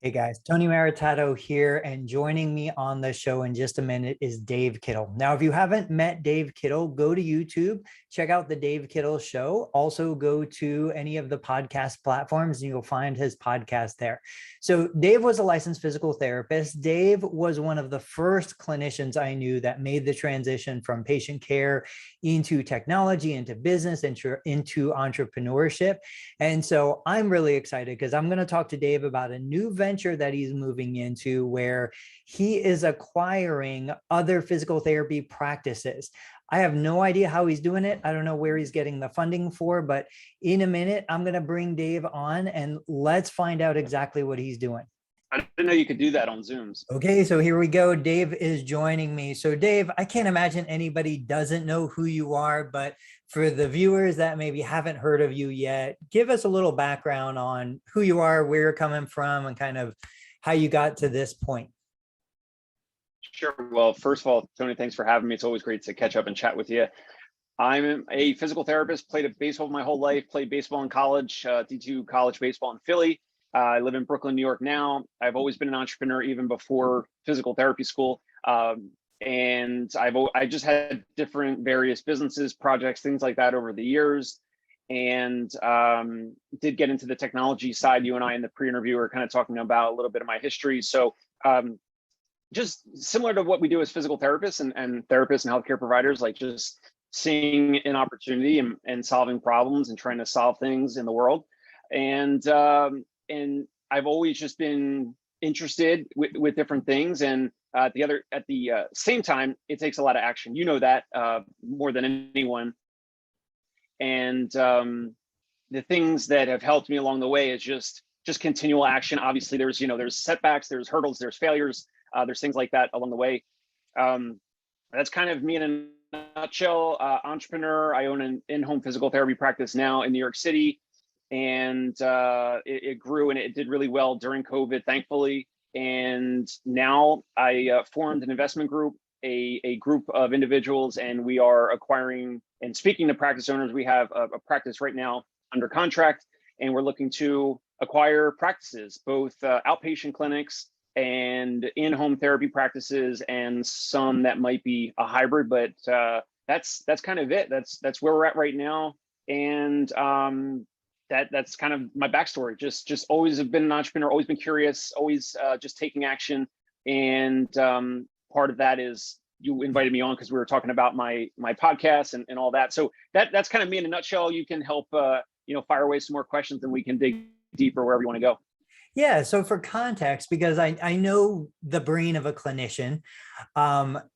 Hey guys, Tony Maritato here, and joining me on the show in just a minute is Dave Kittle. Now, if you haven't met Dave Kittle, go to YouTube, check out the Dave Kittle Show. Also, go to any of the podcast platforms and you'll find his podcast there. So, Dave was a licensed physical therapist. Dave was one of the first clinicians I knew that made the transition from patient care into technology, into business, into entrepreneurship. And so I'm really excited because I'm going to talk to Dave about a new venture that he's moving into where he is acquiring other physical therapy practices. I have no idea how he's doing it. I don't know where he's getting the funding for, but in a minute, I'm going to bring Dave on and let's find out exactly what he's doing. I didn't know you could do that on Zooms. Okay, so here we go. Dave is joining me. So Dave, I can't imagine anybody doesn't know who you are, but for the viewers that maybe haven't heard of you yet, give us a little background on who you are, where you're coming from, and kind of how you got to this point. Sure. Well, first of all, Tony, thanks for having me. It's always great to catch up and chat with you. I'm a physical therapist, played baseball my whole life, played baseball in college, D2 college baseball in Philly. I live in Brooklyn, New York now. I've always been an entrepreneur even before physical therapy school. And I just had different various businesses, projects, things like that over the years. And did get into the technology side. You and I in the pre-interview were kind of talking about a little bit of my history. So just similar to what we do as physical therapists and therapists and healthcare providers, like just seeing an opportunity and solving problems and trying to solve things in the world. And I've always just been interested with different things. And at the same time, it takes a lot of action. You know that more than anyone. And the things that have helped me along the way is just continual action. Obviously, there's setbacks, there's hurdles, there's failures, there's things like that along the way. That's kind of me in a nutshell. Entrepreneur. I own an in-home physical therapy practice now in New York City. And it grew and it did really well during COVID, thankfully. And now I formed an investment group, a group of individuals, and we are acquiring and speaking to practice owners. We have a practice right now under contract, and we're looking to acquire practices, both outpatient clinics and in-home therapy practices, and some that might be a hybrid. But that's kind of it. That's where we're at right now. And that's kind of my backstory. Just always have been an entrepreneur, always been curious, always just taking action. And part of that is you invited me on because we were talking about my podcast and all that. So that's kind of me in a nutshell. You can help fire away some more questions and we can dig deeper wherever you want to go. Yeah, so for context, because I know the brain of a clinician,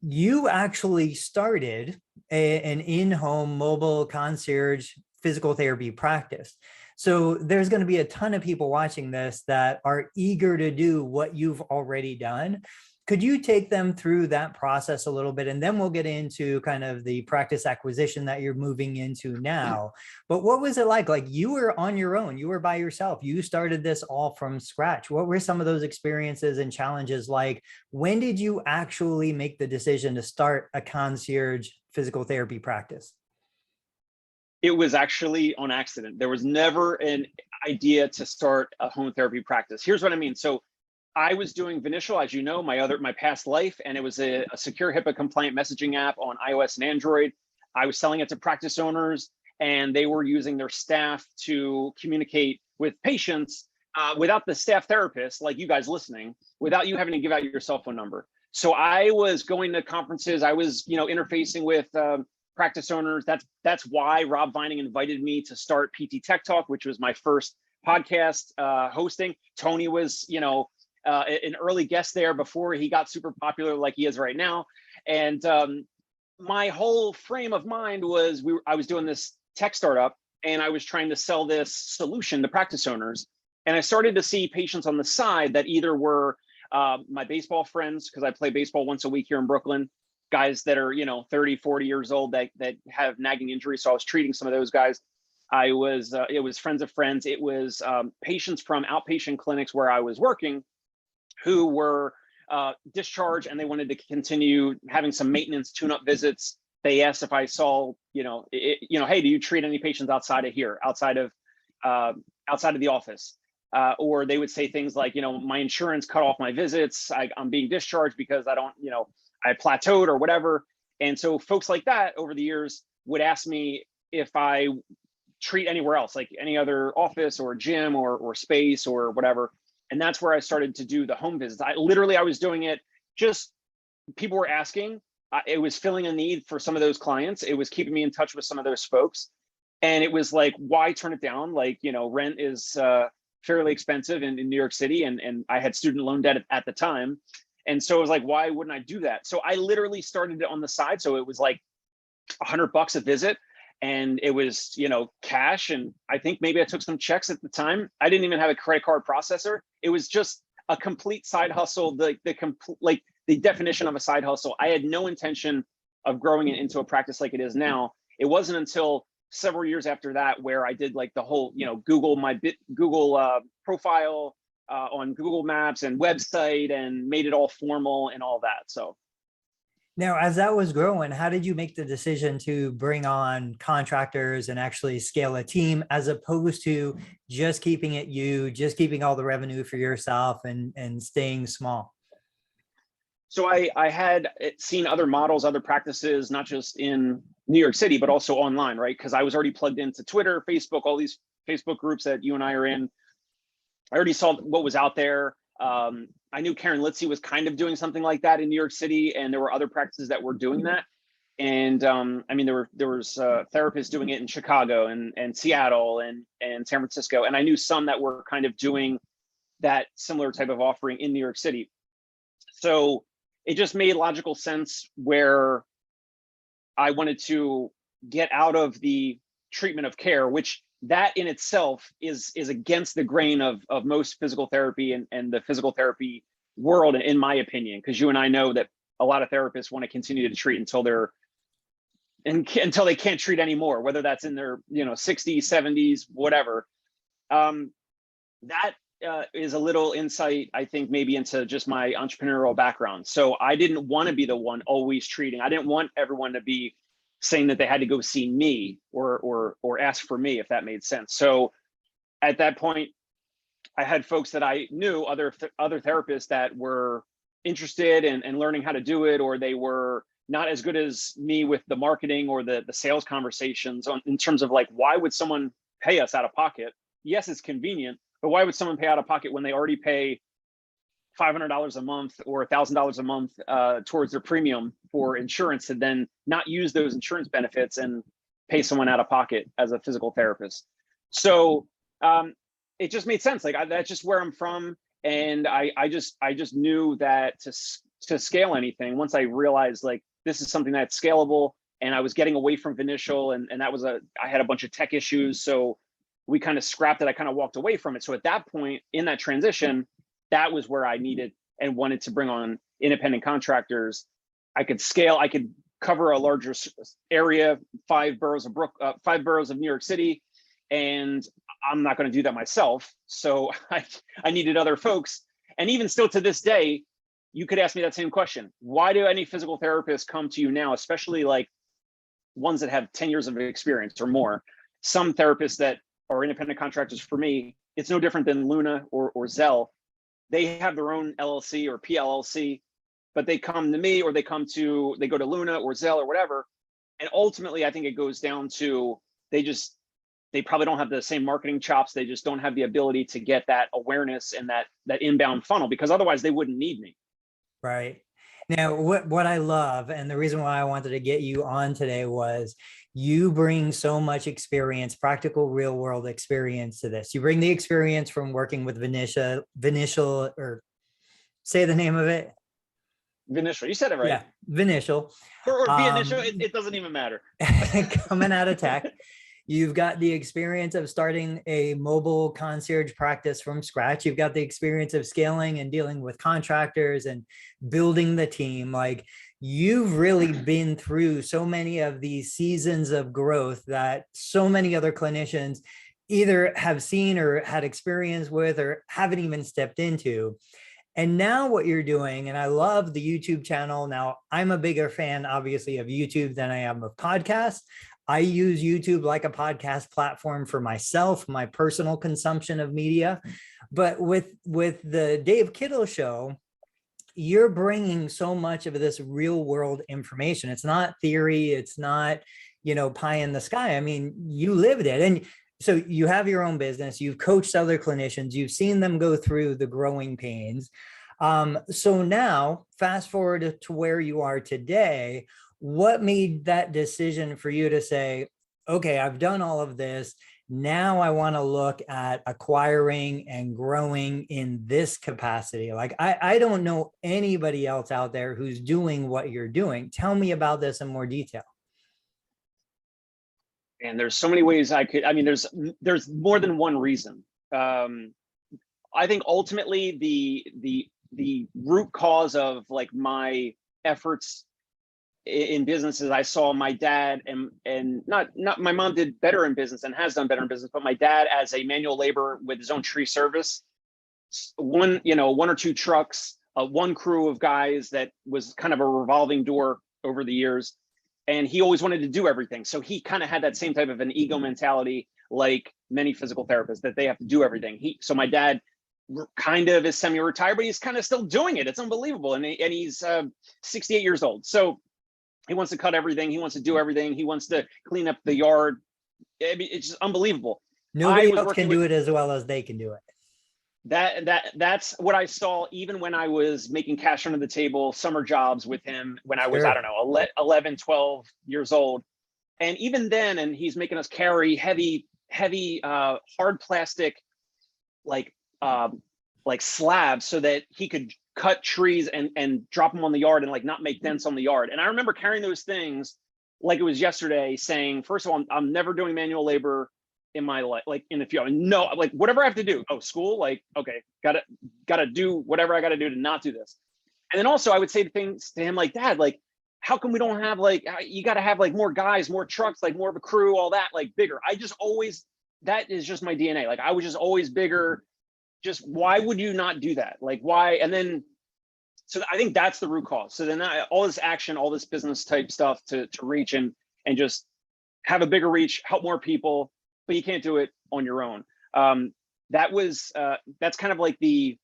you actually started an in-home mobile concierge physical therapy practice. So there's going to be a ton of people watching this that are eager to do what you've already done. Could you take them through that process a little bit? And then we'll get into kind of the practice acquisition that you're moving into now. But what was it like? Like you were on your own, you were by yourself, you started this all from scratch. What were some of those experiences and challenges like? When did you actually make the decision to start a concierge physical therapy practice? It was actually on accident. There was never an idea to start a home therapy practice. Here's what I mean. So I was doing Vinicial, as you know, my past life, and it was a secure HIPAA compliant messaging app on iOS and Android. I was selling it to practice owners, and they were using their staff to communicate with patients without the staff therapist, like you guys listening, without you having to give out your cell phone number. So I was going to conferences. I was, interfacing with practice owners. That's why Rob Vining invited me to start PT Tech Talk, which was my first podcast hosting. Tony was, an early guest there before he got super popular like he is right now. And my whole frame of mind was I was doing this tech startup and I was trying to sell this solution to practice owners. And I started to see patients on the side that either were my baseball friends, because I play baseball once a week here in Brooklyn, guys that are 30, 40 years old that have nagging injuries. So I was treating some of those guys. It was friends of friends. It was patients from outpatient clinics where I was working who were discharged and they wanted to continue having some maintenance tune-up visits. They asked if I saw, hey, do you treat any patients outside of here, outside of the office? or they would say things like, my insurance cut off my visits. I'm being discharged because I don't, I plateaued or whatever. And so folks like that over the years would ask me if I treat anywhere else, like any other office or gym or space or whatever. And that's where I started to do the home visits. I was doing it, just people were asking. It was filling a need for some of those clients. It was keeping me in touch with some of those folks. And it was like, why turn it down? Like, rent is fairly expensive in New York City. And I had student loan debt at the time. And so it was like, why wouldn't I do that? So I literally started it on the side. So it was like $100 a visit. And it was, cash. And I think maybe I took some checks at the time. I didn't even have a credit card processor. It was just a complete side hustle, the definition of a side hustle. I had no intention of growing it into a practice like it is now. It wasn't until several years after that where I did like the whole, Google profile on Google Maps and website and made it all formal and all that. So. Now, as that was growing, how did you make the decision to bring on contractors and actually scale a team as opposed to just keeping keeping all the revenue for yourself and staying small? So I had seen other models, other practices, not just in New York City, but also online, right? Because I was already plugged into Twitter, Facebook, all these Facebook groups that you and I are in. I already saw what was out there. I knew Karen Litzy was kind of doing something like that in New York City, and there were other practices that were doing that. And there was therapists doing it in Chicago and Seattle and San Francisco, and I knew some that were kind of doing that similar type of offering in New York City. So it just made logical sense where I wanted to get out of the treatment of care, which that in itself is against the grain of most physical therapy and the physical therapy world, in my opinion, because you and I know that a lot of therapists want to continue to treat until they can't treat anymore, whether that's in their 60s, 70s, whatever. That is a little insight, I think, maybe into just my entrepreneurial background. So I didn't want to be the one always treating. I didn't want everyone to be saying that they had to go see me or ask for me, if that made sense. So at that point, I had folks that I knew, other therapists that were interested in learning how to do it, or they were not as good as me with the marketing or the sales conversations in terms of like, why would someone pay us out of pocket? Yes, it's convenient, but why would someone pay out of pocket when they already pay $500 a month or $1,000 a month towards their premium for insurance, to then not use those insurance benefits and pay someone out of pocket as a physical therapist? So it just made sense. Like that's just where I'm from, and I just knew that to scale anything, once I realized like this is something that's scalable, and I was getting away from Vinicial, and that was I had a bunch of tech issues, so we kind of scrapped it. I kind of walked away from it. So at that point in that transition, that was where I needed and wanted to bring on independent contractors. I could scale, I could cover a larger area, 5 boroughs of New York City, and I'm not going to do that myself. So I needed other folks. And even still to this day, you could ask me that same question. Why do any physical therapists come to you now, especially like ones that have 10 years of experience or more? Some therapists that are independent contractors, for me, it's no different than Luna or Zell. They have their own LLC or PLLC, but they come to me, or they go to Luna or Zell or whatever. And ultimately, I think it goes down to they probably don't have the same marketing chops. They just don't have the ability to get that awareness and that inbound funnel, because otherwise they wouldn't need me. Right. Now, what I love, and the reason why I wanted to get you on today, was you bring so much experience, practical real world experience to this. You bring the experience from working with Vinicial, or say the name of it. Vinicial, you said it right. Yeah, Vinicial. Or Vinicial, it doesn't even matter. Coming out of tech. You've got the experience of starting a mobile concierge practice from scratch. You've got the experience of scaling and dealing with contractors and building the team. Like, you've really been through so many of these seasons of growth that so many other clinicians either have seen or had experience with or haven't even stepped into. And now what you're doing, and I love the YouTube channel. Now, I'm a bigger fan, obviously, of YouTube than I am of podcasts. I use YouTube like a podcast platform for myself, my personal consumption of media. But with the Dave Kittle show, you're bringing so much of this real world information. It's not theory. It's not, pie in the sky. I mean, you lived it. And so you have your own business, you've coached other clinicians, you've seen them go through the growing pains. So now fast forward to where you are today. What made that decision for you to say, okay, I've done all of this. Now I want to look at acquiring and growing in this capacity. Like I don't know anybody else out there who's doing what you're doing. Tell me about this in more detail. And there's so many ways there's more than one reason. I think ultimately the root cause of like my efforts in businesses, I saw my dad and not my mom did better in business and has done better in business, but my dad as a manual laborer with his own tree service, one or two trucks, one crew of guys that was kind of a revolving door over the years. And he always wanted to do everything. So he kind of had that same type of an ego mentality, like many physical therapists, that they have to do everything. So my dad kind of is semi-retired, but he's kind of still doing it. It's unbelievable. And he's 68 years old. So he wants to cut everything. He wants to do everything. He wants to clean up the yard. I mean, it's just unbelievable. Nobody else can do it as well as they can do it. That's what I saw even when I was making cash under the table summer jobs with him when I was, I don't know, 11, 12 years old. And even then, and he's making us carry heavy, hard plastic, like slabs so that he could cut trees and drop them on the yard and like not make dents on the yard. And I remember carrying those things like it was yesterday, saying, first of all, I'm never doing manual labor in my life, like in the future. No, like whatever I have to do. Oh, school, like, okay, gotta do whatever I gotta do to not do this. And then also I would say things to him like, Dad, like, how come we don't have like, you gotta have like more guys, more trucks, like more of a crew, all that, like bigger. That is just my DNA. Like I was just always bigger. Just why would you not do that? Like why? And then, so I think that's the root cause. So then all this action, all this business type stuff to reach and just have a bigger reach, help more people, but you can't do it on your own. That's kind of like the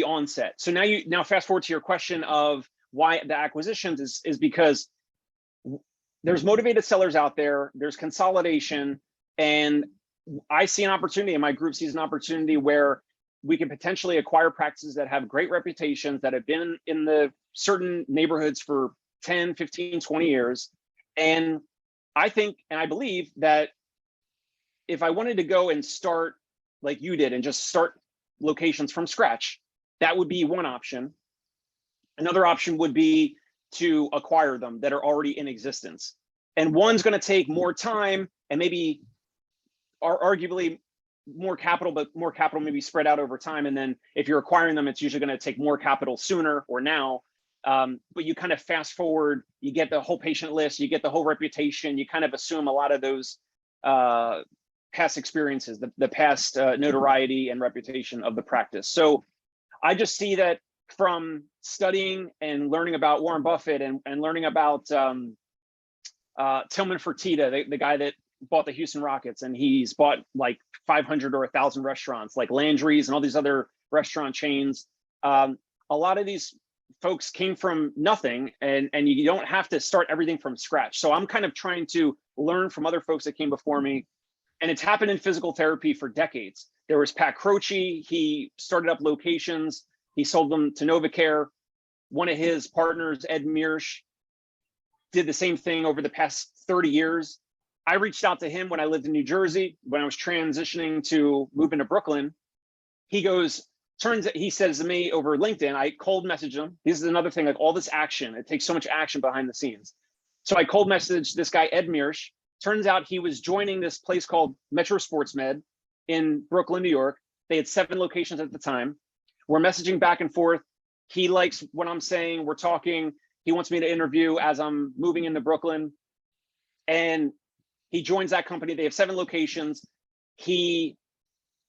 onset. So now fast forward to your question of why the acquisitions is because there's motivated sellers out there, there's consolidation, and I see an opportunity, and my group sees an opportunity where we can potentially acquire practices that have great reputations, that have been in the certain neighborhoods for 10, 15, 20 years. And I think, and I believe that if I wanted to go and start like you did and just start locations from scratch, that would be one option. Another option would be to acquire them that are already in existence. And one's going to take more time and maybe are arguably more capital, but more capital maybe spread out over time. And then if you're acquiring them, it's usually going to take more capital sooner or now. But you kind of fast forward, you get the whole patient list, you get the whole reputation, you kind of assume a lot of those past experiences, the past notoriety and reputation of the practice. So I just see that from studying and learning about Warren Buffett and learning about Tillman Fertitta, the guy that bought the Houston Rockets, and he's bought like 500 or 1,000 restaurants like Landry's and all these other restaurant chains. A lot of these folks came from nothing, and you don't have to start everything from scratch. So I'm kind of trying to learn from other folks that came before me. And it's happened in physical therapy for decades. There was Pat Croce. He started up locations. He sold them to Novacare. One of his partners, Ed Mearsh, did the same thing over the past 30 years. I reached out to him when I lived in New Jersey, when I was transitioning to move into Brooklyn. He says to me over LinkedIn, I cold messaged him. This is another thing, like all this action, it takes so much action behind the scenes. So I cold messaged this guy, Ed Mearsh. Turns out he was joining this place called Metro Sports Med in Brooklyn, New York. They had 7 locations at the time. We're messaging back and forth. He likes what I'm saying. We're talking. He wants me to interview as I'm moving into Brooklyn. And he joins that company. They have 7 locations. He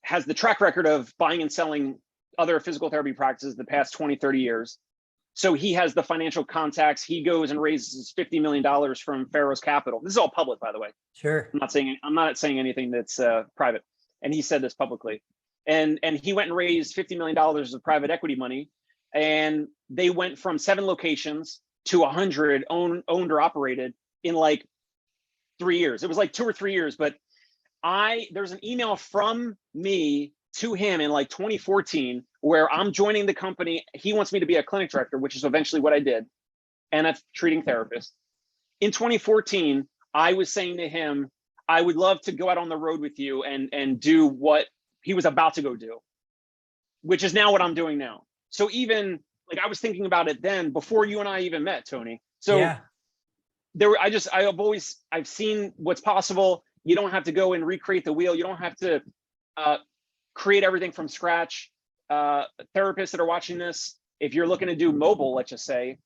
has the track record of buying and selling other physical therapy practices the past 20, 30 years. So he has the financial contacts. He goes and raises $50 million from Pharaoh's Capital. This is all public, by the way. Sure. I'm not saying anything that's private. And he said this publicly. And he went and raised $50 million of private equity money. And they went from 7 locations to 100 owned or operated in like 3 years. It was like 2 or 3 years. But there's an email from me to him in like 2014 where I'm joining the company. He wants me to be a clinic director, which is eventually what I did, and a treating therapist. In 2014, I was saying to him, I would love to go out on the road with you and do what he was about to go do, which is now what I'm doing now. So even like I was thinking about it then before you and I even met, Tony. So yeah. I've seen what's possible. You don't have to go and recreate the wheel. You don't have to create everything from scratch. Therapists that are watching this, if you're looking to do mobile, let's just say,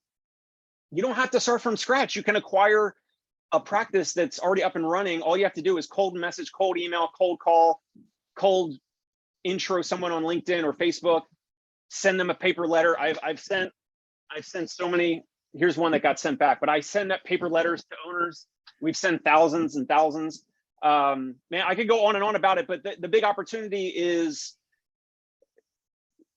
you don't have to start from scratch. You can acquire a practice that's already up and running. All you have to do is cold message, cold email, cold call, cold intro someone on LinkedIn or Facebook, send them a paper letter. I've sent so many. Here's one that got sent back, but I send that paper letters to owners. We've sent thousands and thousands. Man, I could go on and on about it, but the big opportunity is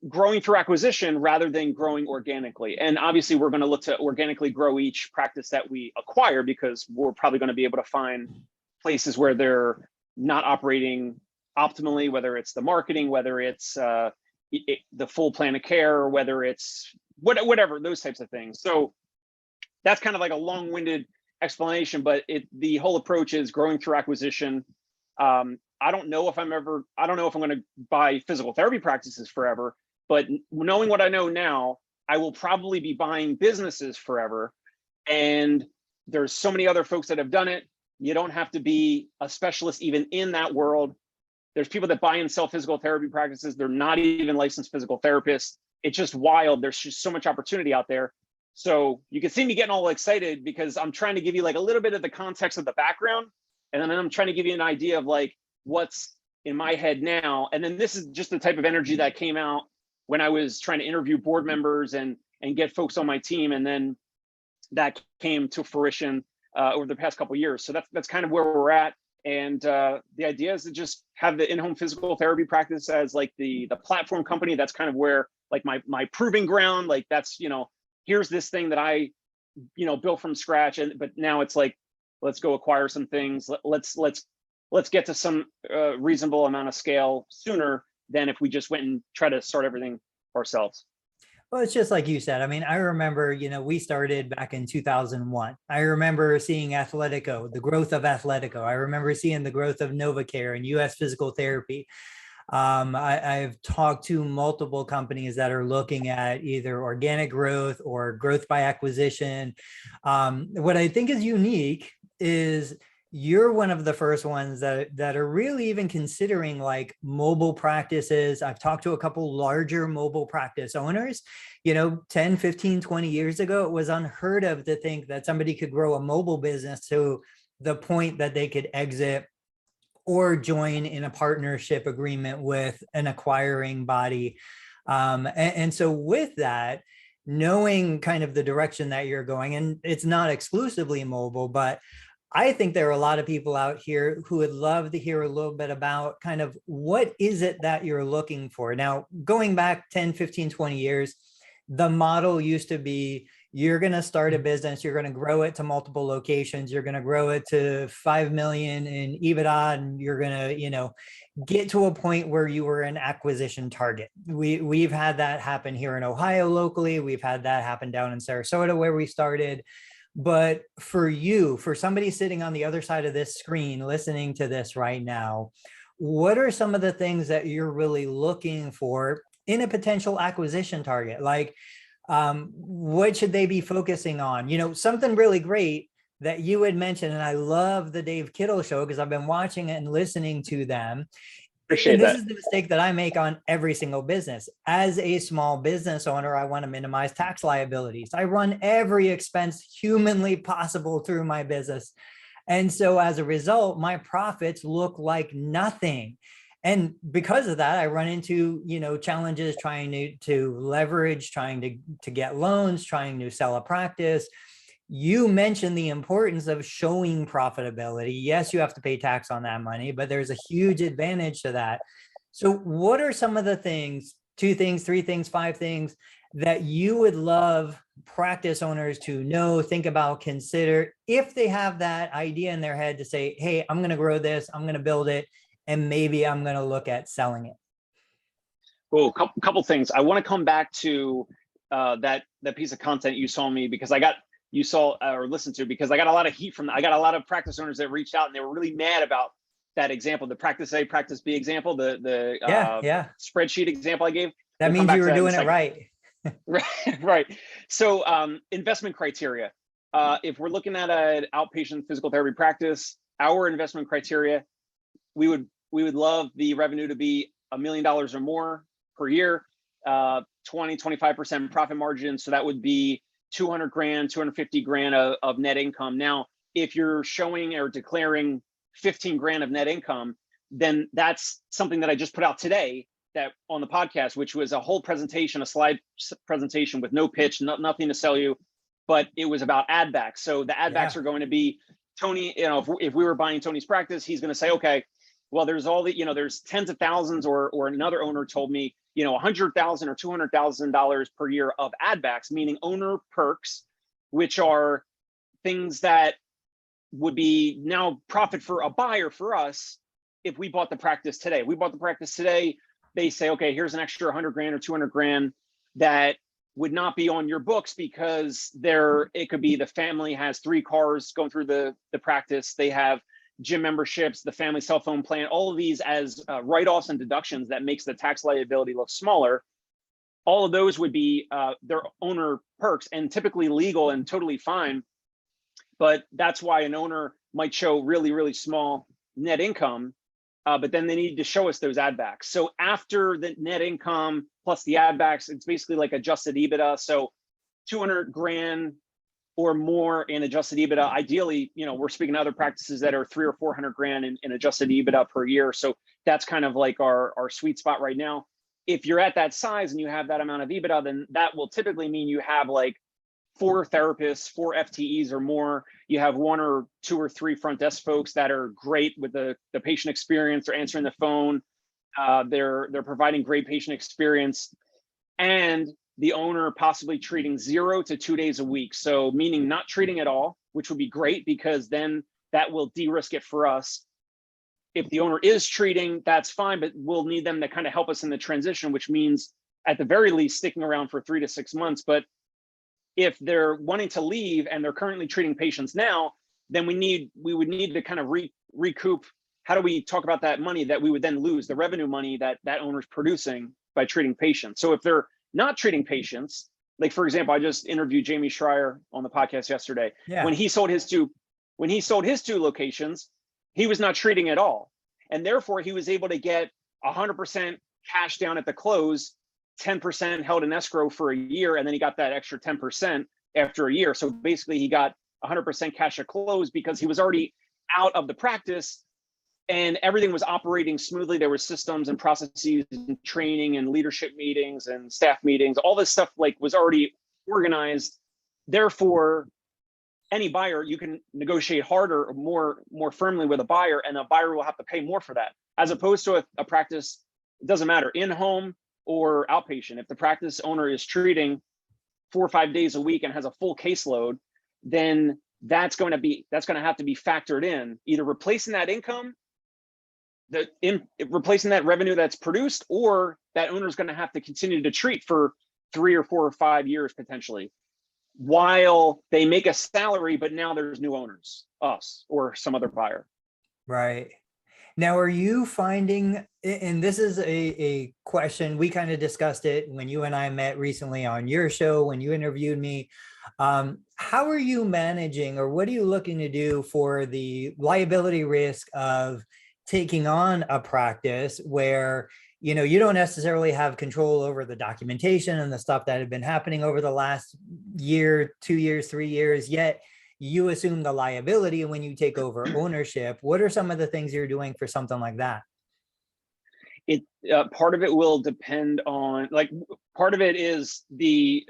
growing through acquisition rather than growing organically. And obviously we're going to look to organically grow each practice that we acquire, because we're probably going to be able to find places where they're not operating optimally, whether it's the marketing, whether it's the full plan of care, or whether it's whatever, those types of things. So that's kind of like a long-winded explanation, but the whole approach is growing through acquisition. I don't know if I'm going to buy physical therapy practices forever, but knowing what I know now, I will probably be buying businesses forever. And there's so many other folks that have done it. You don't have to be a specialist even in that world. There's people that buy and sell physical therapy practices. They're not even licensed physical therapists. It's just wild. There's just so much opportunity out there. So you can see me getting all excited because I'm trying to give you like a little bit of the context of the background. And then I'm trying to give you an idea of like what's in my head now. And then this is just the type of energy that came out when I was trying to interview board members and get folks on my team. And then that came to fruition over the past couple of years. So that's kind of where we're at. And the idea is to just have the in-home physical therapy practice as like the platform company. That's kind of where like my proving ground, like that's, here's this thing that I, built from scratch. But now it's like, let's go acquire some things. Let's get to some reasonable amount of scale sooner than if we just went and try to start everything ourselves. Well, it's just like you said. I mean, I remember, we started back in 2001. I remember seeing Athletico, the growth of Athletico. I remember seeing the growth of NovaCare and US Physical Therapy. I've talked to multiple companies that are looking at either organic growth or growth by acquisition. What I think is unique is you're one of the first ones that are really even considering like mobile practices. I've talked to a couple larger mobile practice owners, 10, 15, 20 years ago, it was unheard of to think that somebody could grow a mobile business to the point that they could exit or join in a partnership agreement with an acquiring body. And so with that, knowing kind of the direction that you're going, and it's not exclusively mobile, but I think there are a lot of people out here who would love to hear a little bit about kind of what is it that you're looking for. Now, going back 10, 15, 20 years, the model used to be you're going to start a business, you're going to grow it to multiple locations, you're going to grow it to 5 million in EBITDA, and you're going to, get to a point where you were an acquisition target. We've had that happen here in Ohio locally. We've had that happen down in Sarasota where we started. But for you, for somebody sitting on the other side of this screen, listening to this right now, what are some of the things that you're really looking for in a potential acquisition target? Like, what should they be focusing on? Something really great that you had mentioned, and I love the Dave Kittle show because I've been watching it and listening to them. Appreciate and this that. is the mistake that I make on every single business. As a small business owner, I want to minimize tax liabilities. I run every expense humanly possible through my business. And so as a result, my profits look like nothing. And because of that, I run into, challenges trying to leverage, trying to get loans, trying to sell a practice. You mentioned the importance of showing profitability. Yes, you have to pay tax on that money, but there's a huge advantage to that. So what are some of the things, 2 things, 3 things, 5 things that you would love practice owners to know, think about, consider if they have that idea in their head to say, hey, I'm going to grow this, I'm going to build it, and maybe I'm going to look at selling it? Well, couple things. I want to come back to that piece of content you saw me because you saw or listened to, because I got a lot of heat from that. I got a lot of practice owners that reached out and they were really mad about that example, the practice A, practice B example, the Yeah. spreadsheet example I gave. That means you were doing it right. Right. So investment criteria. If we're looking at an outpatient physical therapy practice, our investment criteria, we would love the revenue to be $1 million or more per year, 25% profit margin. So that would be 200 grand, 250 grand of net income. Now, if you're showing or declaring 15 grand of net income, then that's something that I just put out today that on the podcast, which was a whole presentation, a slide presentation with no pitch, nothing to sell you, but it was about ad backs. So the ad backs are going to be Tony, if we were buying Tony's practice, he's going to say, okay, well, there's all the, there's tens of thousands, or another owner told me, $100,000 or $200,000 per year of ad backs, meaning owner perks, which are things that would be now profit for a buyer for us if we bought the practice today. We bought the practice today. They say, okay, here's an extra 100 grand or 200 grand that would not be on your books because it could be the family has 3 cars going through the practice. They have gym memberships, the family cell phone plan, all of these as write-offs and deductions that makes the tax liability look smaller. All of those would be their owner perks and typically legal and totally fine. But that's why an owner might show really, really small net income, but then they need to show us those ad backs. So after the net income plus the ad backs, it's basically like adjusted EBITDA. So 200 grand or more in adjusted EBITDA. Ideally, we're speaking to other practices that are 300 or 400 grand in adjusted EBITDA per year. So that's kind of like our sweet spot right now. If you're at that size and you have that amount of EBITDA, then that will typically mean you have like 4 therapists, 4 FTEs or more. You have 1 or 2 or 3 front desk folks that are great with the patient experience. They're answering the phone. They're providing great patient experience, and the owner possibly treating 0 to 2 days a week. So meaning not treating at all, which would be great because then that will de-risk it for us. If the owner is treating, that's fine, but we'll need them to kind of help us in the transition, which means at the very least sticking around for 3 to 6 months. But if they're wanting to leave and they're currently treating patients now, then we would need to kind of recoup. How do we talk about that money that we would then lose, the revenue money that owner's producing by treating patients? So if they're not treating patients, like for example, I just interviewed Jamie Schreier on the podcast yesterday. Yeah. When he sold his 2 locations, he was not treating at all. And therefore he was able to get 100% cash down at the close, 10% held in escrow for a year, and then he got that extra 10% after a year. So basically he got 100% cash at close because he was already out of the practice and everything was operating smoothly. There were systems and processes and training and leadership meetings and staff meetings. All this stuff was already organized. Therefore, any buyer, you can negotiate harder or more firmly with a buyer, and a buyer will have to pay more for that. As opposed to a practice, it doesn't matter, in-home or outpatient. If the practice owner is treating 4 or 5 days a week and has a full caseload, then that's going to have to be factored in, either replacing that income, replacing that revenue that's produced, or that owner's going to have to continue to treat for 3 or 4 or 5 years potentially, while they make a salary, but now there's new owners, us or some other buyer. Right. Now, are you finding, and this is a question, we kind of discussed it when you and I met recently on your show, when you interviewed me. How are you managing, or what are you looking to do for the liability risk of taking on a practice where, you don't necessarily have control over the documentation and the stuff that had been happening over the last year, 2 years, 3 years, yet you assume the liability when you take over ownership? What are some of the things you're doing for something like that? Part of it will depend on, like, part of it is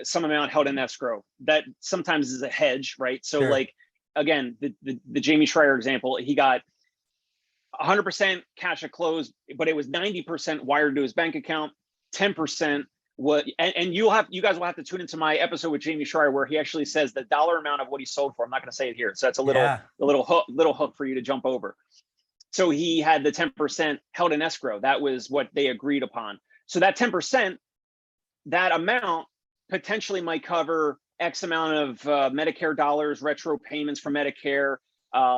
some amount held in escrow that sometimes is a hedge, right? So Sure. like, again, the Jamie Schreier example, he got 100% cash at close, but it was 90% wired to his bank account, 10% what, and you guys will have to tune into my episode with Jamie Schreier where he actually says the dollar amount of what he sold for. I'm not going to say it here, so that's a little hook for you to jump over. So he had the 10% held in escrow. That was what they agreed upon. So that 10%, that amount potentially might cover X amount of Medicare dollars, retro payments from Medicare,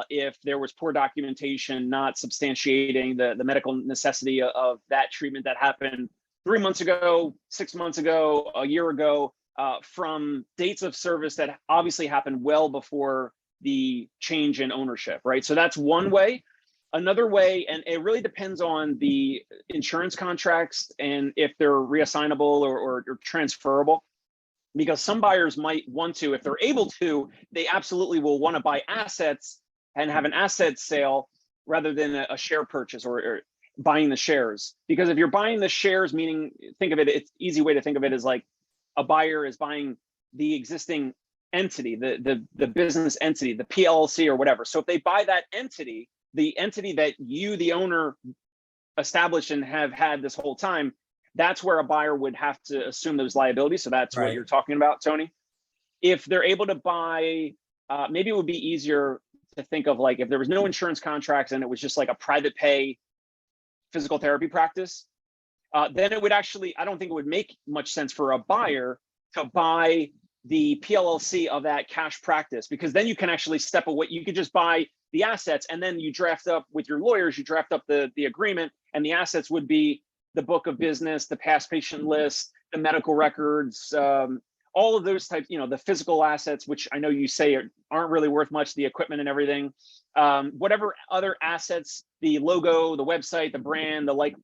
if there was poor documentation not substantiating the medical necessity of that treatment that happened 3 months ago, 6 months ago, a year ago, from dates of service that obviously happened well before the change in ownership, right? So that's one way. Another way, and it really depends on the insurance contracts and if they're reassignable or transferable, because some buyers might want to, if they're able to, they absolutely will want to buy assets and have an asset sale rather than a share purchase or buying the shares. Because if you're buying the shares, meaning, think of it, it's easy way to think of it is like a buyer is buying the existing entity, the business entity, the PLC or whatever. So if they buy that entity, the entity that you, the owner, established and have had this whole time, that's where a buyer would have to assume those liabilities. So that's what you're talking about, Tony. If they're able to buy, maybe it would be easier to think of like if there was no insurance contracts and it was just like a private pay physical therapy practice, then it would actually, I don't think it would make much sense for a buyer to buy the PLLC of that cash practice, because then you can actually step away. You could just buy the assets and then you draft up with your lawyers, you draft up the agreement, and the assets would be the book of business, the past patient list, the medical records, all of those types, the physical assets, which I know you say aren't really worth much, the equipment and everything, whatever other assets, the logo, the website, the brand, the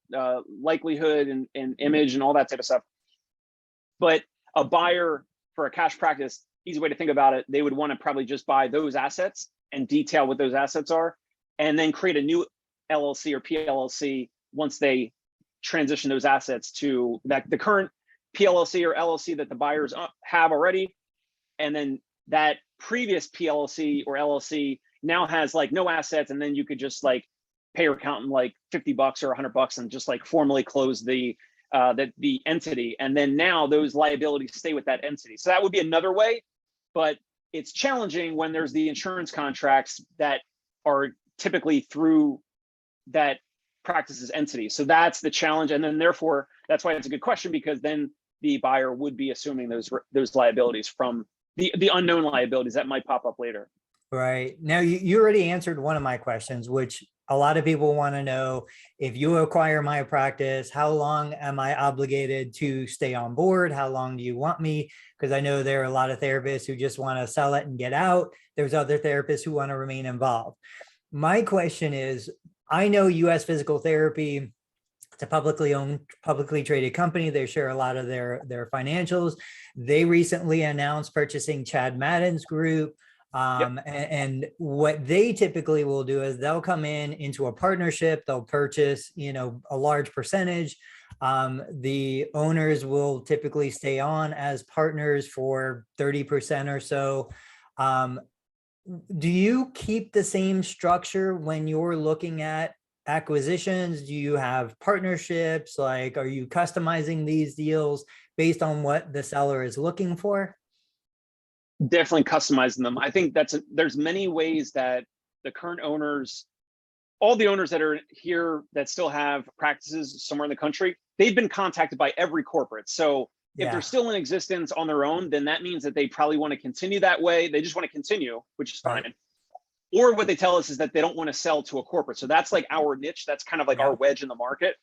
likelihood and image and all that type of stuff. But a buyer for a cash practice, easy way to think about it, they would want to probably just buy those assets and detail what those assets are, and then create a new LLC or PLLC once they transition those assets to the current PLLC or LLC that the buyers have already. And then that previous PLLC or LLC now has like no assets. And then you could just like pay your accountant like $50 or $100 and just like formally close the entity. And then now those liabilities stay with that entity. So that would be another way, but it's challenging when there's the insurance contracts that are typically through that practice's entity. So that's the challenge. And then therefore, that's why it's a good question, because then the buyer would be assuming those liabilities from the unknown liabilities that might pop up later. Right. Now, you already answered one of my questions, which a lot of people want to know: if you acquire my practice, how long am I obligated to stay on board? How long do you want me? Because I know there are a lot of therapists who just want to sell it and get out. There's other therapists who want to remain involved. My question is, I know US Physical Therapy, it's a publicly owned, publicly traded company. They share a lot of their financials. They recently announced purchasing Chad Madden's group. And what they typically will do is they'll come into a partnership, they'll purchase, a large percentage. The owners will typically stay on as partners for 30% or so. Do you keep the same structure when you're looking at acquisitions? Do you have partnerships? Like, are you customizing these deals based on what the seller is looking for? Definitely customizing them. I think there's many ways that the current owners, all the owners that are here that still have practices somewhere in the country, they've been contacted by every corporate. So if they're still in existence on their own, then that means that they probably want to continue that way. They just want to continue, which is fine. Right. Or what they tell us is that they don't want to sell to a corporate. So that's like our niche. That's kind of like our wedge in the market,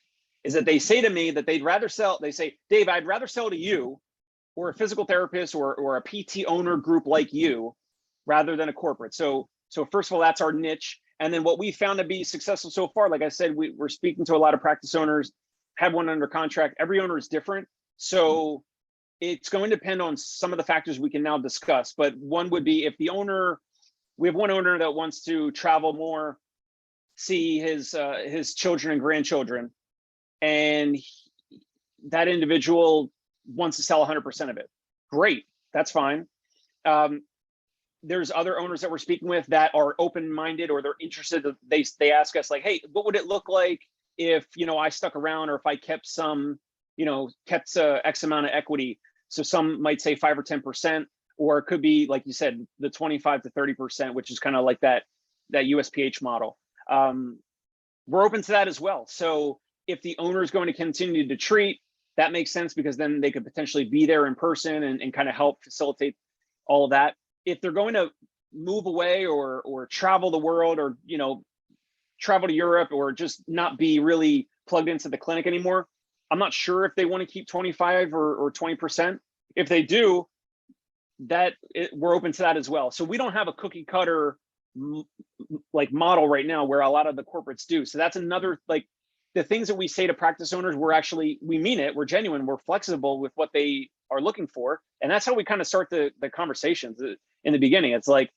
is that they say to me that they'd rather sell. They say, Dave, I'd rather sell to you or a physical therapist or a PT owner group like you rather than a corporate. So first of all, that's our niche. And then what we found to be successful so far, like I said, we're speaking to a lot of practice owners, have one under contract. Every owner is different. So it's going to depend on some of the factors we can now discuss. But one would be if the owner, we have one owner that wants to travel more, see his children and grandchildren. and that individual wants to sell 100% of it. Great, that's fine. There's other owners that we're speaking with that are open-minded, or they're interested. They ask us like, hey, what would it look like if, I stuck around, or if I kept some, kept X amount of equity. So some might say 5 or 10%, or it could be, like you said, the 25 to 30%, which is kind of like that USPH model. We're open to that as well. So if the owner is going to continue to treat, that makes sense, because then they could potentially be there in person and kind of help facilitate all of that. If they're going to move away or travel the world, or travel to Europe, or just not be really plugged into the clinic anymore, I'm not sure if they want to keep 25 or 20%. If they do, we're open to that as well. So we don't have a cookie cutter like model right now where a lot of the corporates do. So that's another, like, the things that we say to practice owners, we mean it, we're genuine, we're flexible with what they are looking for. And that's how we kind of start the conversations in the beginning. It's like,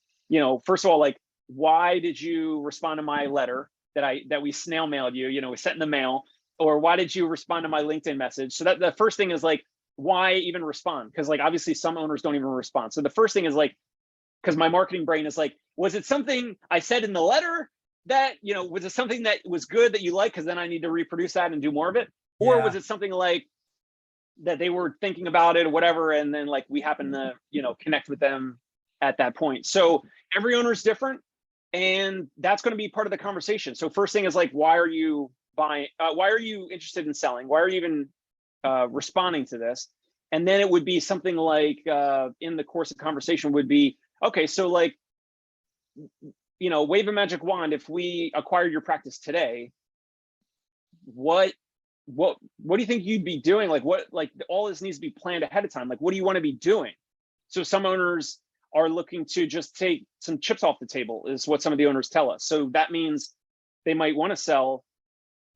first of all, like, why did you respond to my letter that we snail mailed you, we sent in the mail? Or why did you respond to my LinkedIn message? So that the first thing is like, why even respond? Because like, obviously some owners don't even respond. So the first thing is like, because my marketing brain is like, was it something I said in the letter that, was it something that was good that you like? Because then I need to reproduce that and do more of it. Or was it something like that they were thinking about it or whatever, and then like we happen to, connect with them at that point. So every owner is different, and that's going to be part of the conversation. So first thing is like, why are you buying? Why are you interested in selling? Why are you even responding to this? And then it would be something like, in the course of conversation would be, okay, so like, wave a magic wand. If we acquired your practice today, what do you think you'd be doing? Like all this needs to be planned ahead of time. Like, what do you want to be doing? So some owners are looking to just take some chips off the table, is what some of the owners tell us. So that means they might want to sell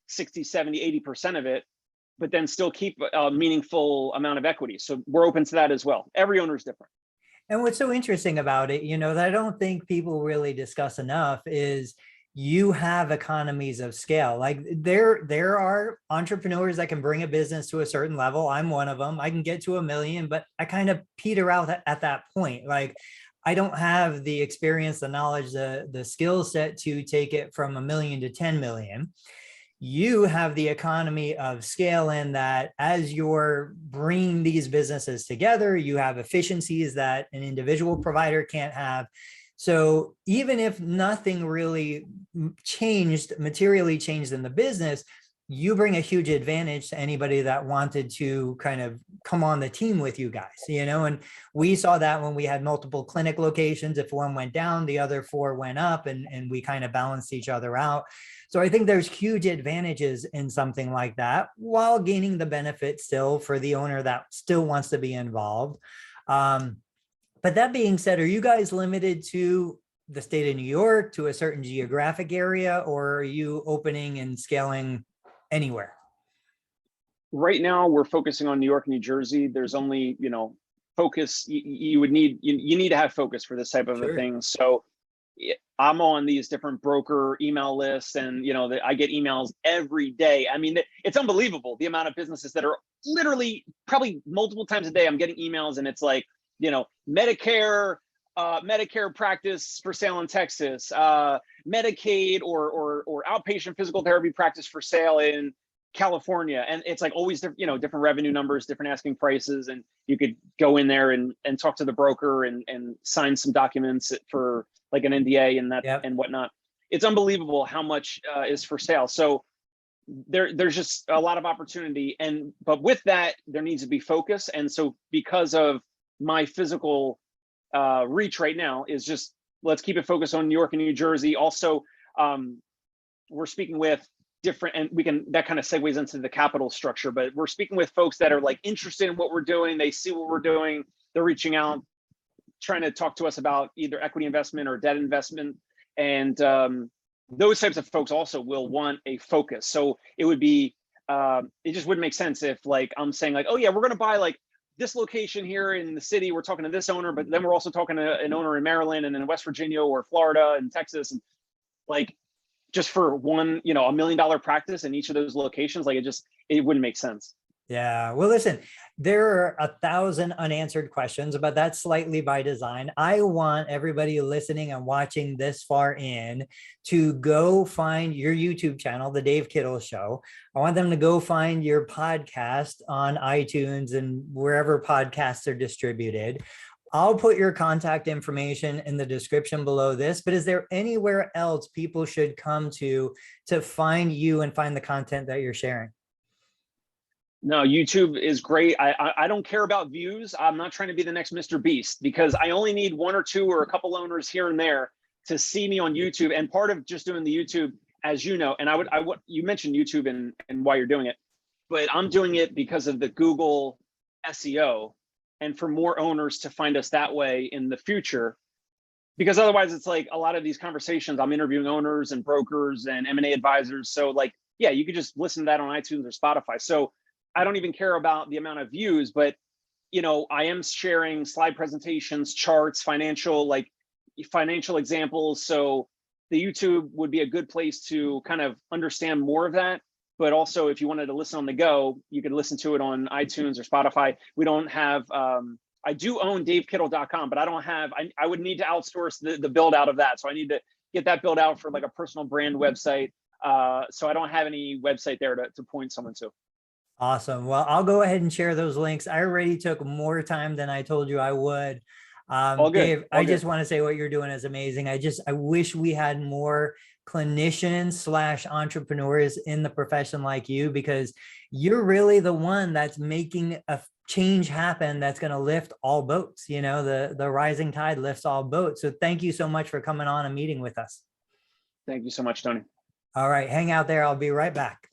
60, 70, 80% of it, but then still keep a meaningful amount of equity. So we're open to that as well. Every owner is different. And what's so interesting about it, that I don't think people really discuss enough, is you have economies of scale. Like there are entrepreneurs that can bring a business to a certain level. I'm one of them. I can get to 1 million, but I kind of peter out at that point. Like, I don't have the experience, the knowledge, the skill set to take it from 1 million to 10 million. You have the economy of scale in that as you're bringing these businesses together, you have efficiencies that an individual provider can't have. So even if nothing really materially changed in the business, you bring a huge advantage to anybody that wanted to kind of come on the team with you guys, and we saw that when we had multiple clinic locations. If one went down, the other 4 went up, and we kind of balanced each other out. So I think there's huge advantages in something like that, while gaining the benefit still for the owner that still wants to be involved. But that being said, are you guys limited to the state of New York, to a certain geographic area, or are you opening and scaling anywhere? Right now, we're focusing on New York, New Jersey. There's only, focus. You need to have focus for this type of a thing. So I'm on these different broker email lists, and I get emails every day. I mean, it's unbelievable the amount of businesses that are literally probably multiple times a day. I'm getting emails, and it's like, Medicare practice for sale in Texas, Medicaid or outpatient physical therapy practice for sale in California. And it's like always different revenue numbers, different asking prices, and you could go in there and talk to the broker and sign some documents for like an NDA and that and whatnot. It's unbelievable how much is for sale. So there's just a lot of opportunity, but with that, there needs to be focus. And so because of my physical reach right now is just, let's keep it focused on New York and New Jersey. Also, we're speaking with different, and that kind of segues into the capital structure, but we're speaking with folks that are like interested in what we're doing. They see what we're doing. They're reaching out, trying to talk to us about either equity investment or debt investment. And those types of folks also will want a focus. So it would be, it just wouldn't make sense if like, I'm saying like, oh yeah, we're going to buy like this location here in the city, we're talking to this owner, but then we're also talking to an owner in Maryland and in West Virginia or Florida and Texas, and like just for one, $1 million practice in each of those locations, like it wouldn't make sense. Yeah. Well, listen, there are 1,000 unanswered questions, but that's slightly by design. I want everybody listening and watching this far in to go find your YouTube channel, The Dave Kittle Show. I want them to go find your podcast on iTunes and wherever podcasts are distributed. I'll put your contact information in the description below this, but is there anywhere else people should come to find you and find the content that you're sharing? No, YouTube is great. I don't care about views. I'm not trying to be the next Mr. Beast, because I only need one or two or a couple owners here and there to see me on YouTube. And part of just doing the YouTube, as you know, and you mentioned YouTube and why you're doing it, but I'm doing it because of the Google SEO and for more owners to find us that way in the future. Because otherwise it's like a lot of these conversations, I'm interviewing owners and brokers and M&A advisors. So like, yeah, you could just listen to that on iTunes or Spotify. So I don't even care about the amount of views, but I am sharing slide presentations, charts, financial examples. So the YouTube would be a good place to kind of understand more of that. But also, if you wanted to listen on the go, you could listen to it on iTunes or Spotify. We don't have, I do own davekittle.com, but I don't have, I would need to outsource the build out of that. So I need to get that built out for like a personal brand website. So I don't have any website there to point someone to. Awesome. Well, I'll go ahead and share those links. I already took more time than I told you I would. All good. Dave, All I good. just want to say what you're doing is amazing. I wish we had more clinicians / entrepreneurs in the profession like you, because you're really the one that's making a change happen that's going to lift all boats. The rising tide lifts all boats. So thank you so much for coming on and meeting with us. Thank you so much, Tony. All right, hang out there. I'll be right back.